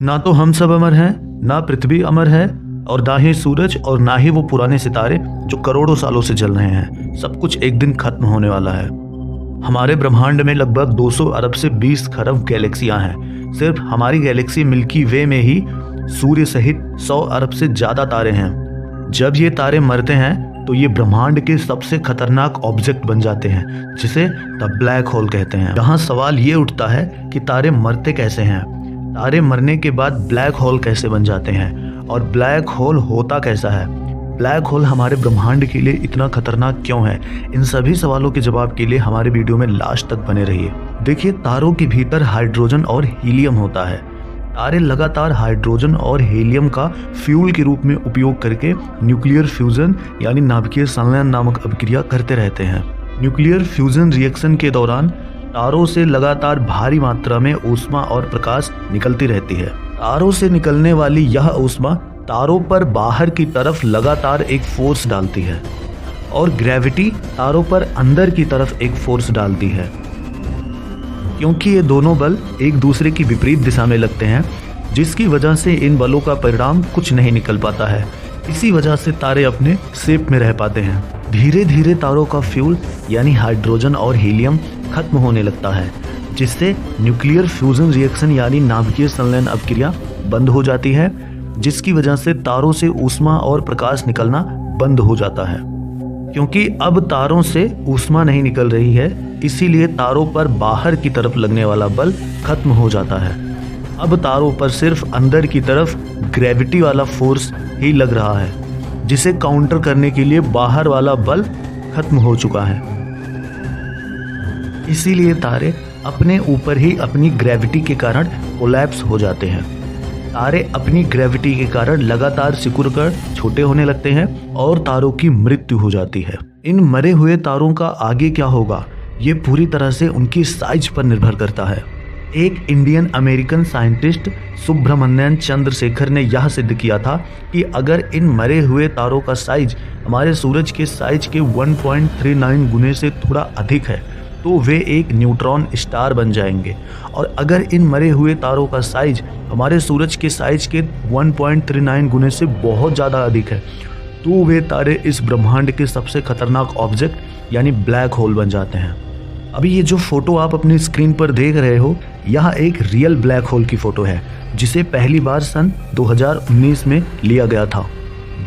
ना तो हम सब अमर हैं, ना पृथ्वी अमर है, और ना ही सूरज और ना ही वो पुराने सितारे जो करोड़ों सालों से जल रहे हैं। सब कुछ एक दिन खत्म होने वाला है। हमारे ब्रह्मांड में लगभग 200 अरब से 20 खरब गैलेक्सियां हैं। सिर्फ हमारी गैलेक्सी मिल्की वे में ही सूर्य सहित 100 अरब से ज्यादा तारे हैं। जब ये तारे मरते हैं तो ये ब्रह्मांड के सबसे खतरनाक ऑब्जेक्ट बन जाते हैं, जिसे द ब्लैक होल कहते हैं। यहाँ सवाल ये उठता है कि तारे मरते कैसे हैं, तारे मरने के बाद ब्लैक होल कैसे बन जाते हैं, और ब्लैक होल होता कैसा है, ब्लैक होल हमारे ब्रह्मांड के लिए इतना खतरनाक क्यों है। इन सभी सवालों के जवाब के लिए हमारे वीडियो में लास्ट तक बने रहिए। देखिए, तारों के भीतर हाइड्रोजन और हीलियम होता है। तारे लगातार हाइड्रोजन और हीलियम का फ्यूल के रूप में उपयोग करके न्यूक्लियर फ्यूजन यानी नाभिकीय संलयन नामक अभिक्रिया करते रहते हैं। न्यूक्लियर फ्यूजन रिएक्शन के दौरान तारों से लगातार भारी मात्रा में ऊष्मा और प्रकाश निकलती रहती है। तारों से निकलने वाली यह ऊष्मा तारों पर बाहर की तरफ लगातार एक फोर्स डालती है, और ग्रेविटी तारों पर अंदर की तरफ एक फोर्स डालती है। क्योंकि ये दोनों बल एक दूसरे की विपरीत दिशा में लगते हैं, जिसकी वजह से इन बलों का परिणाम कुछ नहीं निकल पाता है। इसी वजह से तारे अपने शेप में रह पाते हैं। धीरे धीरे तारों का फ्यूल यानी हाइड्रोजन और हीलियम खत्म होने लगता है, जिससे न्यूक्लियर फ्यूजन रिएक्शन यानी नाभिकीय संलयन अभिक्रिया बंद हो जाती है, जिसकी वजह से तारों से ऊष्मा और प्रकाश निकलना बंद हो जाता है। क्योंकि अब तारों से ऊष्मा नहीं निकल रही है, इसीलिए तारों पर बाहर की तरफ लगने वाला बल खत्म हो जाता है। अब तारों पर सिर्फ अंदर की तरफ ग्रेविटी वाला फोर्स ही लग रहा है, जिसे काउंटर करने के लिए बाहर वाला बल खत्म हो चुका है। इसीलिए तारे अपने ऊपर ही अपनी ग्रेविटी के कारण कोलैप्स हो जाते हैं। तारे अपनी ग्रेविटी के कारण लगातार सिकुड़कर छोटे होने लगते हैं और तारों की मृत्यु हो जाती है। इन मरे हुए तारों का आगे क्या होगा, ये पूरी तरह से उनकी साइज पर निर्भर करता है। एक Indian American scientist Subramanian Chandrashekhar ने यह सिद्ध किया था कि अगर इन मरे हुए तारों का साइज हमारे सूरज के साइज के 1.39 गुने से थोड़ा अधिक है तो वे एक न्यूट्रॉन स्टार बन जाएंगे, और अगर इन मरे हुए तारों का साइज हमारे सूरज के साइज के 1.39 गुने से बहुत ज़्यादा अधिक है तो वे तारे इस ब्रह्मांड के सबसे खतरनाक ऑब्जेक्ट यानी ब्लैक होल बन जाते हैं। अभी ये जो फोटो आप अपनी स्क्रीन पर देख रहे हो, यह एक रियल ब्लैक होल की फोटो है, जिसे पहली बार सन 2019 में लिया गया था।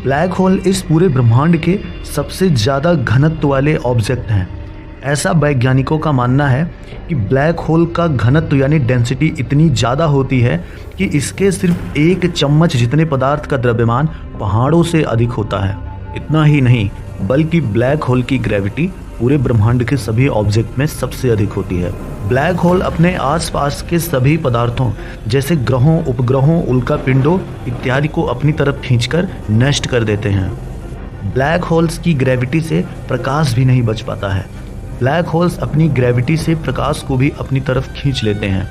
ब्लैक होल इस पूरे ब्रह्मांड के सबसे ज़्यादा घनत्व वाले ऑब्जेक्ट हैं। ऐसा वैज्ञानिकों का मानना है कि ब्लैक होल का घनत्व यानी डेंसिटी इतनी ज़्यादा होती है कि इसके सिर्फ एक चम्मच जितने पदार्थ का द्रव्यमान पहाड़ों से अधिक होता है। इतना ही नहीं, बल्कि ब्लैक होल की ग्रेविटी पूरे ब्रह्मांड के सभी ऑब्जेक्ट में सबसे अधिक होती है। ब्लैक होल अपने आसपास के सभी पदार्थों जैसे ग्रहों, उपग्रहों, उल्कापिंडों इत्यादि को अपनी तरफ खींचकर नष्ट कर देते हैं। ब्लैक होल्स की ग्रेविटी से प्रकाश भी नहीं बच पाता है। ब्लैक होल्स अपनी ग्रेविटी से प्रकाश को भी अपनी तरफ खींच लेते हैं।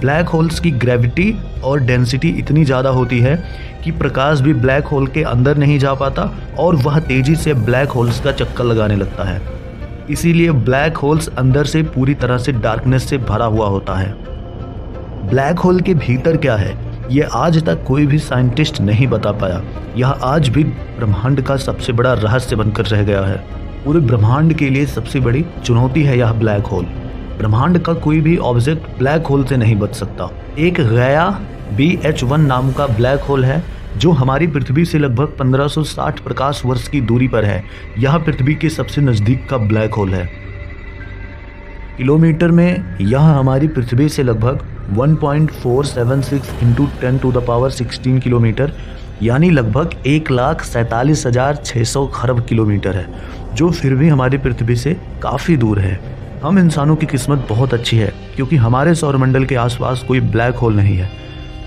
ब्लैक होल्स की ग्रेविटी और डेंसिटी इतनी ज़्यादा होती है कि प्रकाश भी ब्लैक होल के अंदर नहीं जा पाता और वह तेज़ी से ब्लैक होल्स का चक्कर लगाने लगता है। इसीलिए ब्लैक होल्स अंदर से पूरी तरह से डार्कनेस से भरा हुआ होता है। ब्लैक होल के भीतर क्या है, ये आज तक कोई भी साइंटिस्ट नहीं बता पाया। यह आज भी ब्रह्मांड का सबसे बड़ा रहस्य बनकर रह गया है। पूरे ब्रह्मांड के लिए सबसे बड़ी चुनौती है यह ब्लैक होल। ब्रह्मांड का कोई भी ऑब्जेक्ट ब्लैक होल से नहीं बच सकता। एक गया BH1 नाम का ब्लैक होल है जो हमारी पृथ्वी से लगभग 1560 प्रकाश वर्ष की दूरी पर है। यह पृथ्वी के सबसे नज़दीक का ब्लैक होल है। किलोमीटर में यह हमारी पृथ्वी से लगभग 1.476 × 10⁻16 किलोमीटर यानी लगभग 1,47,600 खरब किलोमीटर है, जो फिर भी हमारी पृथ्वी से काफ़ी दूर है। हम इंसानों की किस्मत बहुत अच्छी है क्योंकि हमारे सौरमंडल के आसपास कोई ब्लैक होल नहीं है।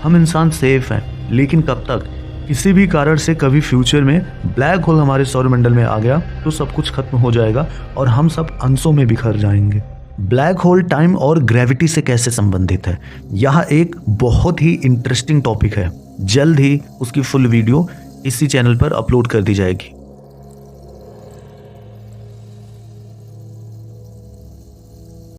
हम इंसान सेफ हैं, लेकिन कब तक? किसी भी कारण से कभी फ्यूचर में ब्लैक होल हमारे सौरमंडल में आ गया तो सब कुछ खत्म हो जाएगा और हम सब अंशों में बिखर जाएंगे। ब्लैक होल टाइम और ग्रेविटी से कैसे संबंधित है, यह एक बहुत ही इंटरेस्टिंग टॉपिक है। जल्द ही उसकी फुल वीडियो इसी चैनल पर अपलोड कर दी जाएगी।